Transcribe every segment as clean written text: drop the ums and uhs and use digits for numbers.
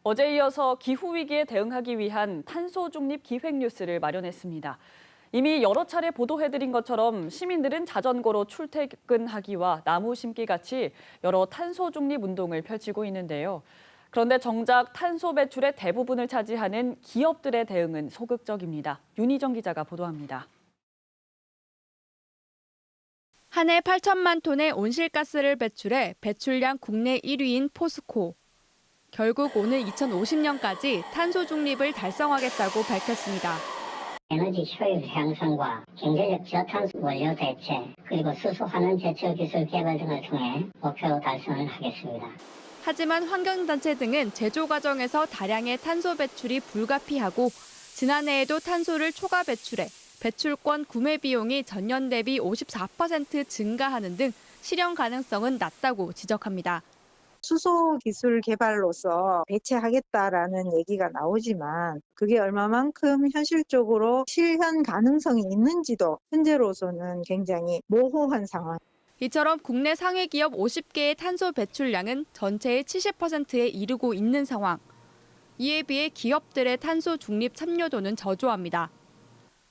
어제 이어서 기후위기에 대응하기 위한 탄소 중립 기획 뉴스를 마련했습니다. 이미 여러 차례 보도해드린 것처럼 시민들은 자전거로 출퇴근하기와 나무 심기 같이 여러 탄소 중립 운동을 펼치고 있는데요. 그런데 정작 탄소 배출의 대부분을 차지하는 기업들의 대응은 소극적입니다. 윤희정 기자가 보도합니다. 한 해 8천만 톤의 온실가스를 배출해 배출량 국내 1위인 포스코. 결국 오늘 2050년까지 탄소 중립을 달성하겠다고 밝혔습니다. 에너지 효율 향상과 경제적 저탄소 원료 대체, 그리고 수소환원 제초 기술 개발 등을 통해 목표 달성을 하겠습니다. 하지만 환경단체 등은 제조 과정에서 다량의 탄소 배출이 불가피하고 지난해에도 탄소를 초과 배출해 배출권 구매 비용이 전년 대비 54% 증가하는 등 실현 가능성은 낮다고 지적합니다. 수소 기술 개발로서 배치하겠다라는 얘기가 나오지만 그게 얼마만큼 현실적으로 실현 가능성이 있는지도 현재로서는 굉장히 모호한 상황. 이처럼 국내 상해 기업 50개의 탄소 배출량은 전체의 70%에 이르고 있는 상황. 이에 비해 기업들의 탄소 중립 참여도는 저조합니다.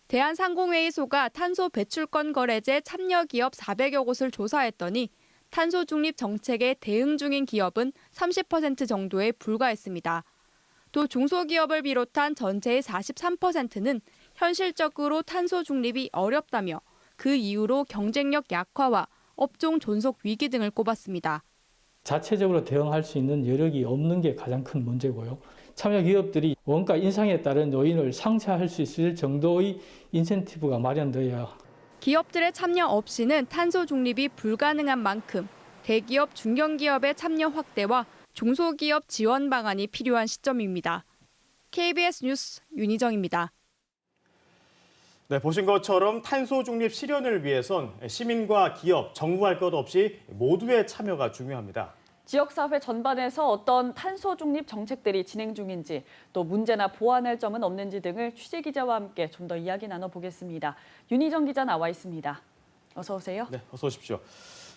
대한상공회의소가 탄소 배출권 거래제 참여 기업 400여 곳을 조사했더니 탄소 중립 정책에 대응 중인 기업은 30% 정도에 불과했습니다. 또 중소기업을 비롯한 전체의 43%는 현실적으로 탄소 중립이 어렵다며 그 이유로 경쟁력 약화와 업종 존속 위기 등을 꼽았습니다. 자체적으로 대응할 수 있는 여력이 없는 게 가장 큰 문제고요. 참여 기업들이 원가 인상에 따른 요인을 상쇄할 수 있을 정도의 인센티브가 마련되어야. 기업들의 참여 없이는 탄소 중립이 불가능한 만큼 대기업, 중견기업의 참여 확대와 중소기업 지원 방안이 필요한 시점입니다. KBS 뉴스 윤희정입니다. 네, 보신 것처럼 탄소 중립 실현을 위해선 시민과 기업, 정부 할 것 없이 모두의 참여가 중요합니다. 지역사회 전반에서 어떤 탄소 중립 정책들이 진행 중인지, 또 문제나 보완할 점은 없는지 등을 취재기자와 함께 좀 더 이야기 나눠보겠습니다. 윤희정 기자 나와 있습니다. 어서 오세요. 네, 어서 오십시오.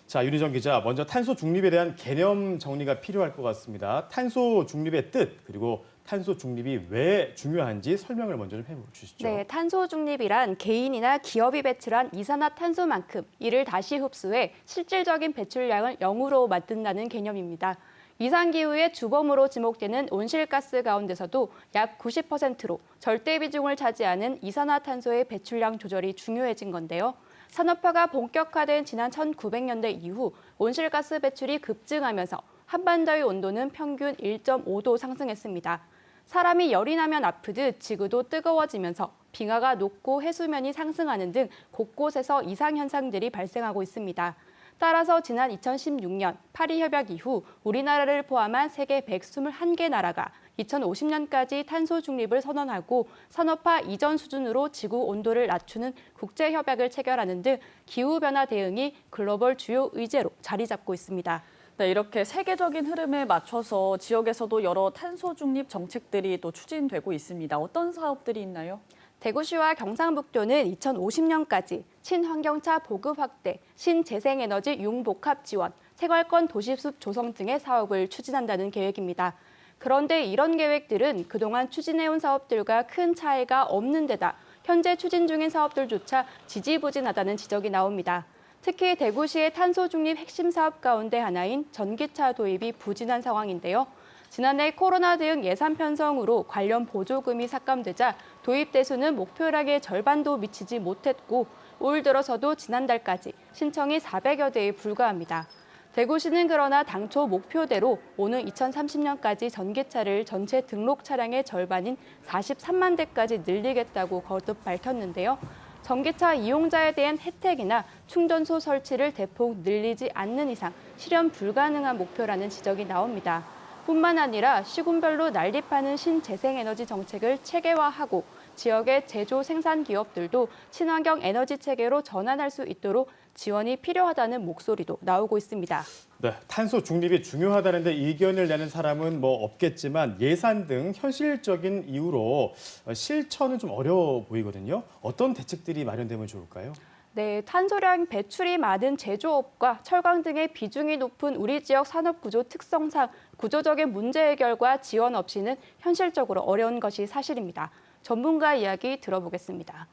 자, 윤희정 기자, 먼저 탄소 중립에 대한 개념 정리가 필요할 것 같습니다. 탄소 중립의 뜻, 그리고 탄소 중립이 왜 중요한지 설명을 먼저 좀 해주시죠. 네, 탄소 중립이란 개인이나 기업이 배출한 이산화탄소만큼 이를 다시 흡수해 실질적인 배출량을 0으로 만든다는 개념입니다. 이상기후의 주범으로 지목되는 온실가스 가운데서도 약 90%로 절대 비중을 차지하는 이산화탄소의 배출량 조절이 중요해진 건데요. 산업화가 본격화된 지난 1900년대 이후 온실가스 배출이 급증하면서 한반도의 온도는 평균 1.5도 상승했습니다. 사람이 열이 나면 아프듯 지구도 뜨거워지면서 빙하가 녹고 해수면이 상승하는 등 곳곳에서 이상현상들이 발생하고 있습니다. 따라서 지난 2016년 파리협약 이후 우리나라를 포함한 세계 121개 나라가 2050년까지 탄소 중립을 선언하고 산업화 이전 수준으로 지구 온도를 낮추는 국제협약을 체결하는 등 기후변화 대응이 글로벌 주요 의제로 자리 잡고 있습니다. 네, 이렇게 세계적인 흐름에 맞춰서 지역에서도 여러 탄소 중립 정책들이 또 추진되고 있습니다. 어떤 사업들이 있나요? 대구시와 경상북도는 2050년까지 친환경차 보급 확대, 신재생에너지 융복합 지원, 생활권 도시숲 조성 등의 사업을 추진한다는 계획입니다. 그런데 이런 계획들은 그동안 추진해온 사업들과 큰 차이가 없는 데다 현재 추진 중인 사업들조차 지지부진하다는 지적이 나옵니다. 특히 대구시의 탄소 중립 핵심 사업 가운데 하나인 전기차 도입이 부진한 상황인데요. 지난해 코로나 대응 예산 편성으로 관련 보조금이 삭감되자 도입 대수는 목표량의 절반도 미치지 못했고 올 들어서도 지난달까지 신청이 400여 대에 불과합니다. 대구시는 그러나 당초 목표대로 오는 2030년까지 전기차를 전체 등록 차량의 절반인 43만 대까지 늘리겠다고 거듭 밝혔는데요. 전기차 이용자에 대한 혜택이나 충전소 설치를 대폭 늘리지 않는 이상 실현 불가능한 목표라는 지적이 나옵니다. 뿐만 아니라 시군별로 난립하는 신재생에너지 정책을 체계화하고 지역의 제조 생산 기업들도 친환경 에너지 체계로 전환할 수 있도록 지원이 필요하다는 목소리도 나오고 있습니다. 네, 탄소 중립이 중요하다는데 의견을 내는 사람은 뭐 없겠지만 예산 등 현실적인 이유로 실천은 좀 어려워 보이거든요. 어떤 대책들이 마련되면 좋을까요? 네, 탄소량 배출이 많은 제조업과 철강 등의 비중이 높은 우리 지역 산업 구조 특성상 구조적인 문제 해결과 지원 없이는 현실적으로 어려운 것이 사실입니다. 전문가 이야기 들어보겠습니다.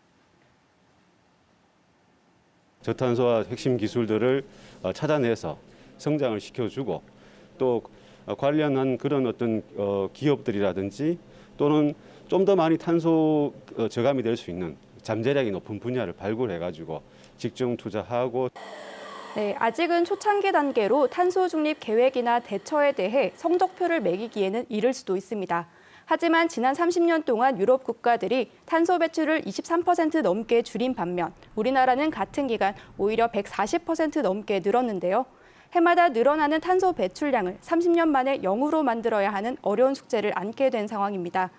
저탄소화 핵심 기술들을 찾아내서 성장을 시켜주고 또 관련한 그런 어떤 기업들이라든지 또는 좀 더 많이 탄소 저감이 될 수 있는 잠재력이 높은 분야를 발굴해가지고 집중 투자하고. 네, 아직은 초창기 단계로 탄소 중립 계획이나 대처에 대해 성적표를 매기기에는 이를 수도 있습니다. 하지만 지난 30년 동안 유럽 국가들이 탄소 배출을 23% 넘게 줄인 반면 우리나라는 같은 기간 오히려 140% 넘게 늘었는데요. 해마다 늘어나는 탄소 배출량을 30년 만에 0으로 만들어야 하는 어려운 숙제를 안게 된 상황입니다.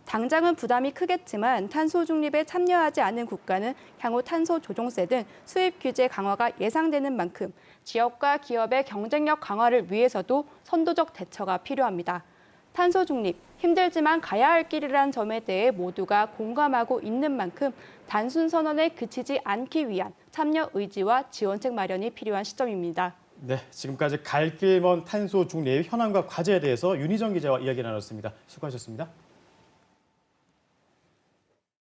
당장은 부담이 크겠지만 탄소 중립에 참여하지 않은 국가는 향후 탄소 조종세 등 수입 규제 강화가 예상되는 만큼 지역과 기업의 경쟁력 강화를 위해서도 선도적 대처가 필요합니다. 탄소 중립, 힘들지만 가야 할 길이라는 점에 대해 모두가 공감하고 있는 만큼 단순 선언에 그치지 않기 위한 참여 의지와 지원책 마련이 필요한 시점입니다. 네, 지금까지 갈 길 먼 탄소 중립 현황과 과제에 대해서 윤희정 기자와 이야기 나눴습니다. 수고하셨습니다.